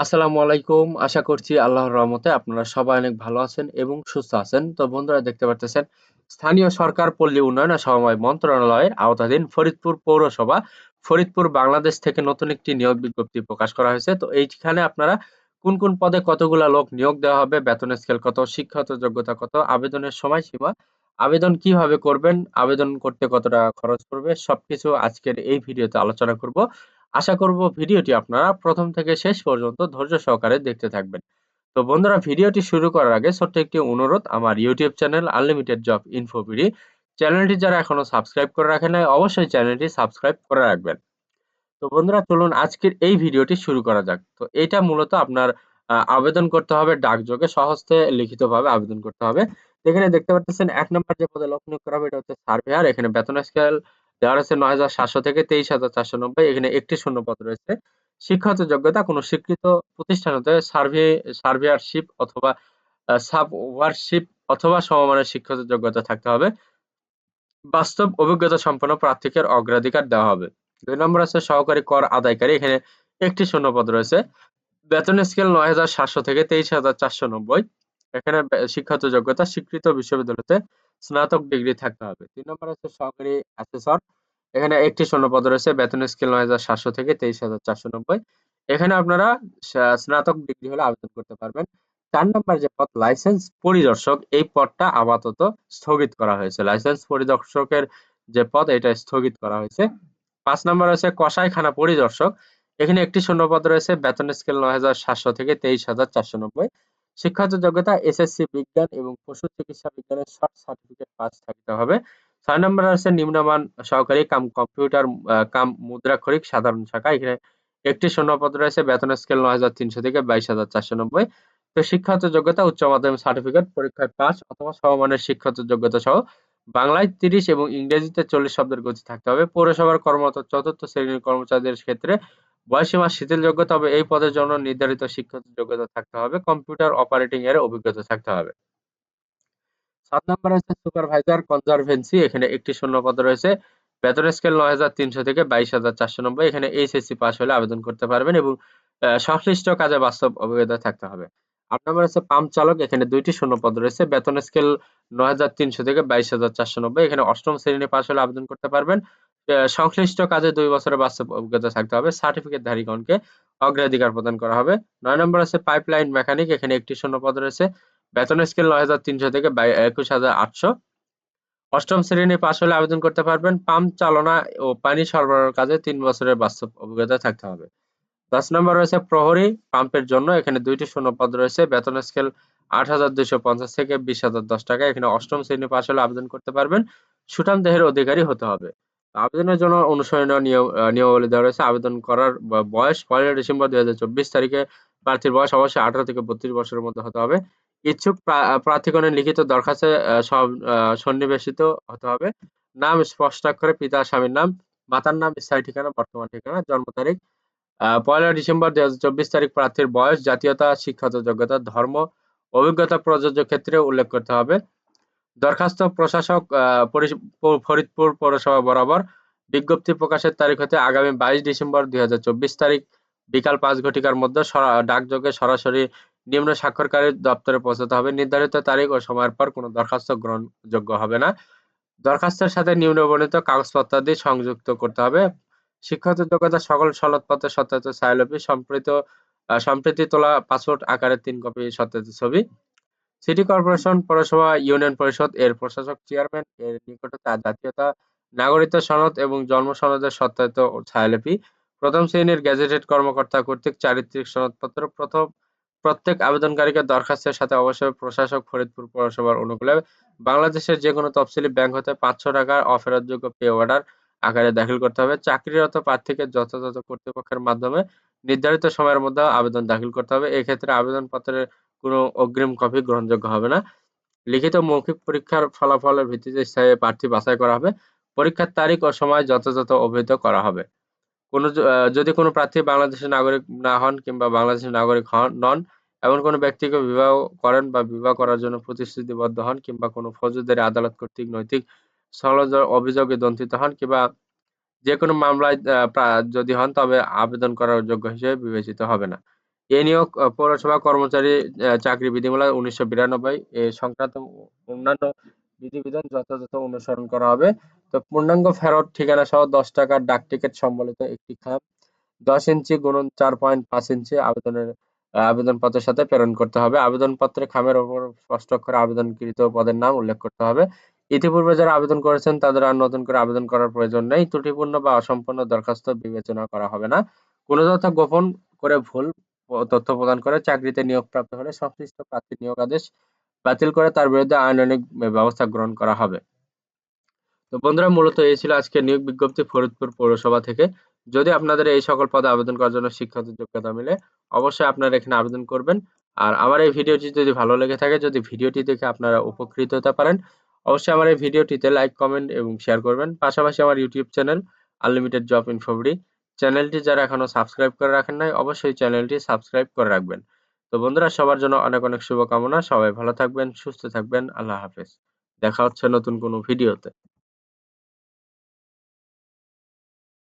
আসসালামু আলাইকুম। আশা করছি আল্লাহর রহমতে আপনারা সবাই অনেক ভালো আছেন এবং সুস্থ আছেন। তো বন্ধুরা দেখতে পারতেছেন, স্থানীয় সরকার পল্লী উন্নয়ন ও সমবায় মন্ত্রণালয়ের আওতাধীন ফরিদপুর পৌরসভা, ফরিদপুর বাংলাদেশ থেকে নতুন একটি নিয়োগ বিজ্ঞপ্তি প্রকাশ করা হয়েছে। তো এইখানে আপনারা কোন পদে কতগুলা লোক নিয়োগ দেওয়া হবে, বেতনের স্কেল কত, শিক্ষাগত যোগ্যতা কত, আবেদনের সময়সীমা, আবেদন কিভাবে করবেন, আবেদন করতে কত টাকা খরচ পড়বে সবকিছু আজকের এই ভিডিওতে আলোচনা করব। আশা করব ভিডিওটি আপনারা প্রথম থেকে শেষ পর্যন্ত ধৈর্য সহকারে দেখতে থাকবেন। তো বন্ধুরা, ভিডিওটি শুরু করার আগে ছোট্ট একটি অনুরোধ, আমার YouTube channel unlimited job info BD চ্যানেলটি যারা এখনো সাবস্ক্রাইব করে রাখেন নাই অবশ্যই চ্যানেলটি সাবস্ক্রাইব করে রাখবেন। তো বন্ধুরা, চলুন আজকের এই ভিডিওটি শুরু করা যাক। তো এটা মূলত আপনার আবেদন করতে হবে ডাকযোগে, সহজে লিখিতভাবে আবেদন করতে হবে। তো এখানে দেখতে পাচ্ছেন ১ নম্বর যে পদে লোক নিয়োগ করা হবে এটা হচ্ছে সার্ভেয়ার। এখানে বেতন স্কেল দেওয়া রয়েছে ৯৭০০ থেকে ২৩,৪৯০। এখানে একটি শূন্য পদ রয়েছে। শিক্ষাগত যোগ্যতা কোনো স্বীকৃত প্রতিষ্ঠান হতে সার্ভেয়ারশিপ অথবা সাবওয়ারশিপ অথবা সমমানের শিক্ষাগত যোগ্যতা থাকতে হবে। বাস্তব অভিজ্ঞতা সম্পন্ন প্রার্থীকে অগ্রাধিকার দেওয়া হবে। ২ নম্বর আছে সহকারী কর আদায়কারী। এখানে একটি শূন্যপদ রয়েছে। বেতন স্কেল ৯৭০০ থেকে ২৩,৪৯০। এখানে শিক্ষাগত যোগ্যতা স্বীকৃত বিশ্ববিদ্যালয়তে স্নাতক ডিগ্রি থাকতে হবে। ৩ নম্বর আছে সহকারী অ্যাসেসর। এখানে একটি শূন্যপদ রয়েছে। বেতন স্কেল ৯৭০০ থেকে ২৩,৪৯০। এখানে আপনারা স্নাতক ডিগ্রি হলে আবেদন করতে পারবেন। ৪ নম্বর যে পদ লাইসেন্স পরিদর্শক, এই পদটা আপাতত স্থগিত করা হয়েছে। লাইসেন্স পরিদর্শকের যে পদ এটা স্থগিত করা হয়েছে। ৫ নম্বর আছে কসাইখানা পরিদর্শক। এখানে একটি শূন্যপদ রয়েছে। বেতন স্কেল ৯৭০০ থেকে ২৩,৪৯০। শিক্ষাগত যোগ্যতা এসএসসি বিজ্ঞান এবং পশু চিকিৎসা বিজ্ঞানের শর্ট সার্টিফিকেট পাস থাকতে হবে। ৬ নম্বরে আছে নিম্নমান সহকারী কাম কম্পিউটার কাম মুদ্রাক্ষরিক সাধারণ শাখা। এখানে একটি শূন্যপদ রয়েছে। বেতন স্কেল ৯৩০০ থেকে ২২,৪৯০। তো শিক্ষাগত যোগ্যতা উচ্চ মাধ্যমিক সার্টিফিকেট পরীক্ষায় পাস অথবা সমমানের শিক্ষাগত যোগ্যতা সহ বাংলায় ৩০ এবং ইংরেজিতে ৪০ শব্দের গতি থাকতে হবে। পৌরসভার কর্মরত চতুর্থ শ্রেণীর কর্মচারীদের ক্ষেত্রে বয়সীমা শিথিলযোগ্য, তবে এই পদের জন্য নির্ধারিত শিক্ষাগত যোগ্যতা থাকতে হবে। কম্পিউটার অপারেটিং এর অভিজ্ঞতা থাকতে হবে। ৭ নম্বরে হচ্ছে সুপারভাইজার কনজারভেন্সি। এখানে একটি শূন্যপদ রয়েছে। বেতন স্কেল ৯৩০০ থেকে ২২,৪৯০। এখানে এইচএসসি পাস হলে আবেদন করতে পারবেন এবং সংশ্লিষ্ট কাজে বাস্তব অভিজ্ঞতা থাকতে হবে। ৮ নম্বর হচ্ছে পাম্প চালক। এখানে ২টি শূন্যপদ রয়েছে। বেতন স্কেল ৯৩০০ থেকে ২২,৪৯০। এখানে অষ্টম শ্রেণী পাস হলে আবেদন করতে পারবেন। সংশ্লিষ্ট কাজে ২ বছরের বাস্তব অভিজ্ঞতা থাকতে হবে। সার্টিফিকেটধারীগণকে অগ্রাধিকার প্রদান করা হবে। ৯ নম্বর আছে পাইপলাইন মেকানিক। এখানে একটি শূন্যপদ রয়েছে। বেতন স্কেল ৯৩০০ থেকে ২১,৮০০। অষ্টম শ্রেণী পাস হলে আবেদন করতে পারবেন। পাম্প চালনা ও পানি সরবরাহের কাজে ৩ বছরের বাস্তব অভিজ্ঞতা থাকতে হবে। ১০ নম্বর রয়েছে প্রহরী পাম্পের জন্য। এখানে ২টি শূন্যপদ রয়েছে। বেতন স্কেল ৮,২৫০ থেকে ২০,০১০ টাকা। এখানে অষ্টম শ্রেণী পাস হলে আবেদন করতে পারবেন। সুঠাম দেহের অধিকারী হতে হবে। আবেদনের জন্য অনুসরণীয় নিয়মাবলী দেওয়া রয়েছে। আবেদন করার বয়স ১ ডিসেম্বর ২০২৪ তারিখে প্রার্থীর বয়স অবশ্যই ১৮ থেকে ৩২ বছরের মধ্যে হতে হবে। ইচ্ছুক প্রার্থীগণের লিখিত দরখাস্তে সন্নিবেশিত হতে হবে। নাম স্পষ্টাক্ষরে পিতা স্বামীর নাম, মাতার নাম, স্থায়ী ঠিকানা, বর্তমান ঠিকানা, জন্ম তারিখ। ১ ডিসেম্বর ২০২৪ তারিখ প্রার্থীর বয়স, জাতীয়তা, শিক্ষাগত যোগ্যতা, ধর্ম, অভিজ্ঞতা প্রযোজ্য ক্ষেত্রে উল্লেখ করতে হবে। দরখাস্ত প্রশাসক ফরিদপুর পৌরসভা বরাবর। বিজ্ঞপ্তি প্রকাশের তারিখ হতে আগামী ২২ ডিসেম্বর ২০২৪ তারিখ বিকাল ৫ ঘটিকার মধ্যে ডাকযোগে সরাসরি নিম্ন স্বাক্ষরকারীর দপ্তরে পৌঁছাতে হবে। নির্ধারিত তারিখ ও সময়ের পর কোনো দরখাস্ত গ্রহণযোগ্য হবে না। দরখাস্তের সাথে নিম্নবর্ণিত কাগজপত্রাদি সংযুক্ত করতে হবে। শিক্ষাগত যোগ্যতা সকল সনদপত্রের সত্যায়িত ছায়ালিপি, সম্প্রতি তোলা পাসপোর্ট আকারের ৩ কপি সত্যায়িত ছবি। সিটি কর্পোরেশন, পৌরসভা, ইউনিয়ন পরিষদ এর প্রশাসক চেয়ারম্যান এর নিকটে তার জাতীয়তা, নাগরিকত্ব সনদ এবং জন্ম সনদের সত্যায়িত ছায়ালিপি। প্রথম শ্রেণীর গেজেটেড কর্মকর্তা কর্তৃক চারিত্রিক সনদপত্র। প্রত্যেক আবেদনকারীকে দরখাস্তের সাথে অবশ্যই প্রশাসক ফরিদপুর পৌরসভার অনুকূলে বাংলাদেশের যেকোনো তফসিলি ব্যাংক হতে ৫০০ টাকার অফেরতযোগ্য পে অর্ডার আকারে দাখিল করতে হবে। চাকরিরত প্রার্থীকে যথাযথ কর্তৃপক্ষের মাধ্যমে নির্ধারিত সময়ের মধ্যে আবেদন দাখিল করতে হবে। এক্ষেত্রে আবেদনপত্রের কোনো অগ্রিম কপি গ্রহণযোগ্য হবে না। লিখিত মৌখিক পরীক্ষার ফলাফলের ভিত্তিতে স্থায়ী প্রার্থী বাছাই করা হবে। পরীক্ষার তারিখ ও সময় যথাযথ অবহিত করা হবে। যদি কোনো প্রার্থী বাংলাদেশের নাগরিক না হন কিংবা বাংলাদেশের নাগরিক নন এমন কোনো ব্যক্তিকে বিবাহ করেন বা বিবাহ করার জন্য প্রতিশ্রুতিবদ্ধ হন কিংবা কোনো ফৌজদারি আদালত কর্তৃক নৈতিক অভিযোগে দণ্ডিত হন কিংবা যেকোনো মামলায় যদি হন তবে আবেদন করার যোগ্য হিসেবে বিবেচিত হবে না। এই নিয়োগ পৌরসভা কর্মচারী চাকরি বিধিমালা ১৯৯২ এ সংক্রান্ত অন্যান্য বিধিবিধান যথাযথ অনুসরণ করা হবে। তো পূর্ণাঙ্গ ফেরত ঠিকানা সহ ৳১০ ডাক টিকিট সম্বলিত একটি খাম ১০ ইঞ্চি × ৪.৫ ইঞ্চি আবেদনপত্রের সাথে প্রেরণ করতে হবে। আবেদনপত্রে খামের ওপর স্পষ্ট অক্ষরে আবেদনকৃত পদের নাম উল্লেখ করতে হবে। ইতিপূর্বে যারা আবেদন করেছেন তাদের আর নতুন করে আবেদন করার প্রয়োজন নেই। ত্রুটিপূর্ণ বা অসম্পূর্ণ দরখাস্ত বিবেচনা করা হবে না। কোনো তথ্য গোপন করে ভুল তথ্য প্রদান করে চাকরিতে নিয়োগপ্রাপ্ত হলে সংশ্লিষ্ট প্রার্থীর নিয়োগ আদেশ বাতিল করে তার বিরুদ্ধে আইনানুগ ব্যবস্থা গ্রহণ করা হবে। তো বন্ধুরা, মূলত এই ছিল আজকের নিয়োগ বিজ্ঞপ্তি ফরিদপুর পৌরসভা থেকে। যদি আপনাদের এই সকল পদে আবেদন করার জন্য শিক্ষাগত যোগ্যতা মিলে, অবশ্যই আপনারা এখানে আবেদন করবেন। আর আমার এই ভিডিওটি যদি ভালো লেগে থাকে, যদি ভিডিওটি দেখে আপনারা উপকৃত হতে পারেন, অবশ্যই আমার এই ভিডিওটিতে লাইক, কমেন্ট এবং শেয়ার করবেন। পাশাপাশি আমার YouTube channel unlimited job InfoBD চ্যানেলটি যারা এখনো সাবস্ক্রাইব করে রাখেন নাই, অবশ্যই চ্যানেলটি সাবস্ক্রাইব করে রাখবেন। তো বন্ধুরা, সবার জন্য অনেক অনেক শুভকামনা। সবাই ভালো থাকবেন, সুস্থ থাকবেন। আল্লাহ হাফেজ। দেখা হচ্ছে নতুন কোনো ভিডিওতে।